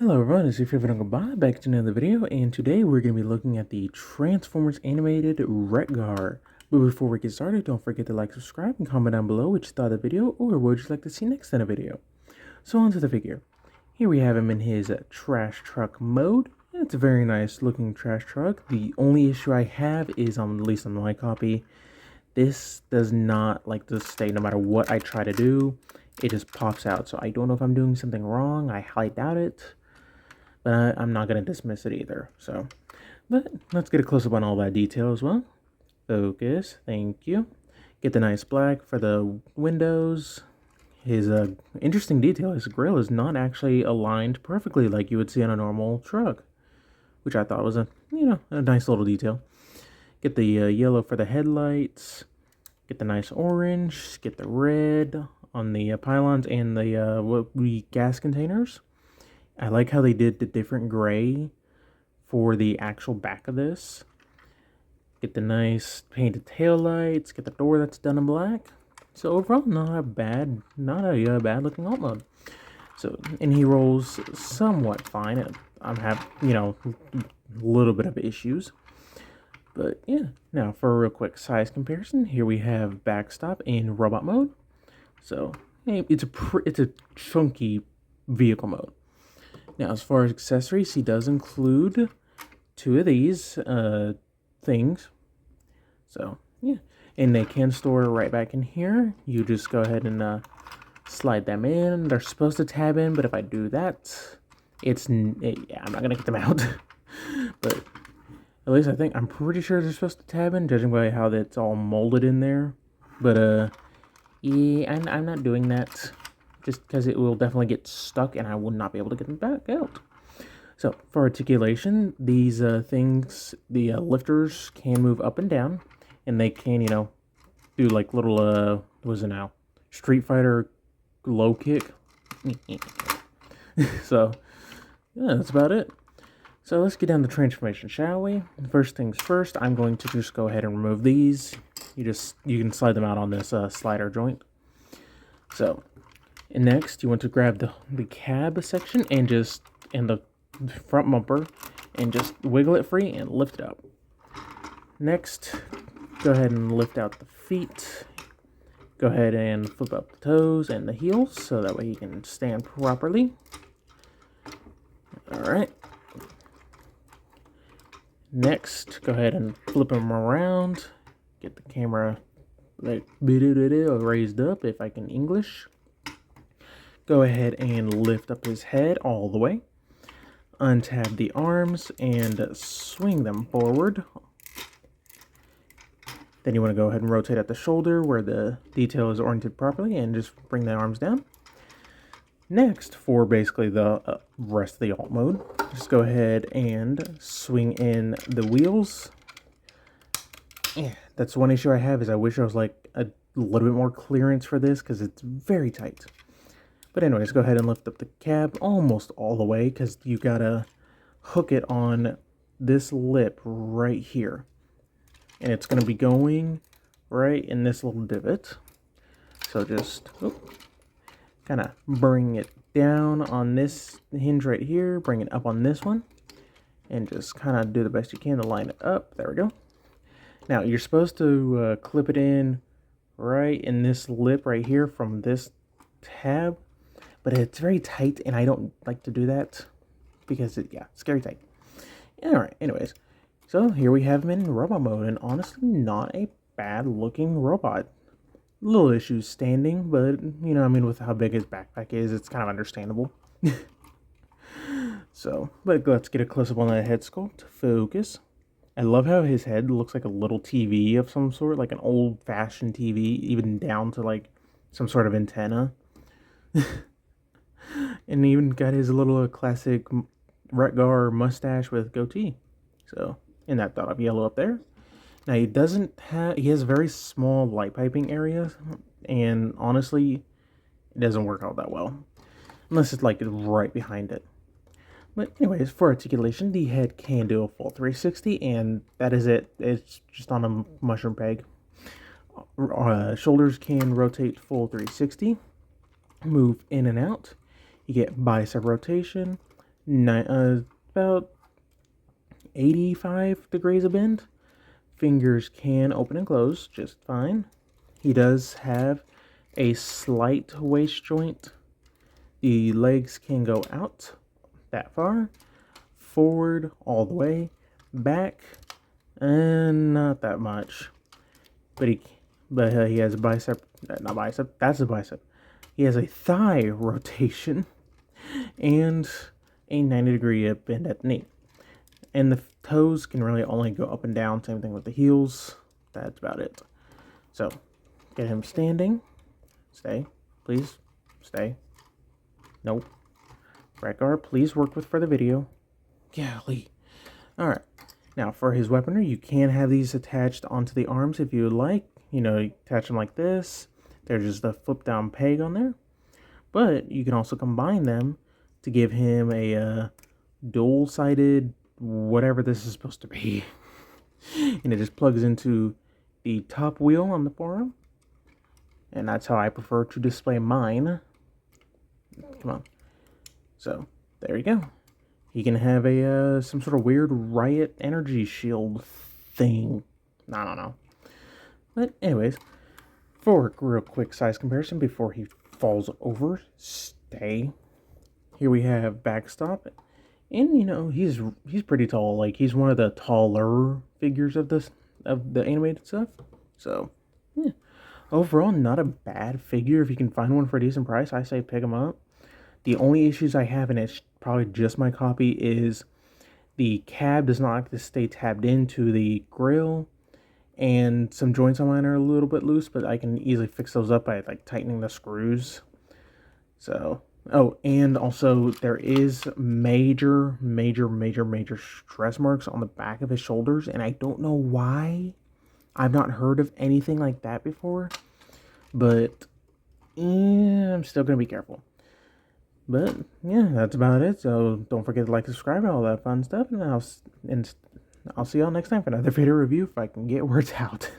Hello everyone, it's your favorite Uncle Bob back to another video, and today we're going to be looking at the Transformers Animated Wreck-Gar. But before we get started, don't forget to like, subscribe, and comment down below what you thought of the video or what would you like to see next in a video. So on to the figure. Here we have him in his trash truck mode. It's a very nice looking trash truck. The only issue I have is, at least on my copy, this does not like to stay no matter what I try to do. It just pops out, so I don't know if I'm doing something wrong. I highly doubt it. But I'm not going to dismiss it either. But let's get a close-up on all that detail as well. Focus, thank you. Get the nice black for the windows. His interesting detail, his grill is not actually aligned perfectly like you would see on a normal truck, which I thought was a nice little detail. Get the yellow for the headlights. Get the nice orange. Get the red on the pylons and the gas containers. I like how they did the different gray for the actual back of this. Get the nice painted tail lights. Get the door that's done in black. So overall, not a bad looking alt mode. So, and he rolls somewhat fine. I'm having, a little bit of issues. But yeah, now for a real quick size comparison, here we have backstop in robot mode. So hey, it's a chunky vehicle mode. Now, as far as accessories, he does include two of these things. So, yeah. And they can store right back in here. You just go ahead and slide them in. They're supposed to tab in, but if I do that, I'm not going to get them out. But at least I'm pretty sure they're supposed to tab in, judging by how that's all molded in there. But, yeah, I'm not doing that. Just because it will definitely get stuck and I will not be able to get them back out. So for articulation, these things, the lifters can move up and down, and they can, do like little, what is it now? Street Fighter low kick. So, yeah, that's about it. So let's get down to transformation, shall we? First things first, I'm going to just go ahead and remove these. You can slide them out on this slider joint. So, and next, you want to grab the cab section and the front bumper and just wiggle it free and lift it up. Next, go ahead and lift out the feet. Go ahead and flip up the toes and the heels so that way you can stand properly. Alright. Next, go ahead and flip them around. Get the camera like raised up if I can English. Go ahead and lift up his head all the way. Untab the arms and swing them forward. Then you want to go ahead and rotate at the shoulder where the detail is oriented properly and just bring the arms down. Next, for basically the rest of the alt mode, just go ahead and swing in the wheels. That's one issue I have, is I wish I was like a little bit more clearance for this because it's very tight. But anyways, go ahead and lift up the cab almost all the way because you gotta hook it on this lip right here. And it's gonna be going right in this little divot. So just kind of bring it down on this hinge right here, bring it up on this one, and just kind of do the best you can to line it up. There we go. Now, you're supposed to clip it in right in this lip right here from this tab. But it's very tight, and I don't like to do that because it's very tight. Alright, anyways. So here we have him in robot mode, and honestly, not a bad looking robot. Little issues standing, but, with how big his backpack is, it's kind of understandable. So, but let's get a close-up on that head sculpt. Focus. I love how his head looks like a little TV of some sort, like an old-fashioned TV, even down to, like, some sort of antenna. And even got his little classic Wreck-Gar mustache with goatee. So, and that dot of yellow up there. Now he has very small light piping areas, and honestly, it doesn't work out that well. Unless it's like right behind it. But anyways, for articulation, the head can do a full 360, and that is it. It's just on a mushroom peg. Shoulders can rotate full 360. Move in and out. You get bicep rotation, about 85 degrees of bend. Fingers can open and close just fine. He does have a slight waist joint. The legs can go out that far, forward all the way, back, and not that much. But he has a bicep, not bicep, that's a bicep. He has a thigh rotation and a 90-degree bend at the knee. And the toes can really only go up and down. Same thing with the heels. That's about it. So, get him standing. Stay. Please. Stay. Nope. Wreck-Gar, please work with for the video. Golly. Alright. Now, for his weaponry, you can have these attached onto the arms if you would like. You know, you attach them like this. There's just a flip-down peg on there. But you can also combine them to give him a dual-sided whatever this is supposed to be. And it just plugs into the top wheel on the forearm. And that's how I prefer to display mine. Come on. So, there you go. He can have a some sort of weird riot energy shield thing. I don't know. But anyways, for a real quick size comparison before he falls over, stay. Here we have backstop. And you know, he's pretty tall. Like, he's one of the taller figures of the animated stuff. So, yeah. Overall, not a bad figure. If you can find one for a decent price, I say pick him up. The only issues I have, and it's probably just my copy, is the cab does not like to stay tabbed into the grill, and some joints on mine are a little bit loose, but I can easily fix those up by like tightening the screws. So, oh, and also there is major stretch marks on the back of his shoulders, and I don't know why. I've not heard of anything like that before, but I'm still gonna be careful. But yeah, that's about it. So don't forget to like, subscribe, and all that fun stuff. And I'll see y'all next time for another video review if I can get words out.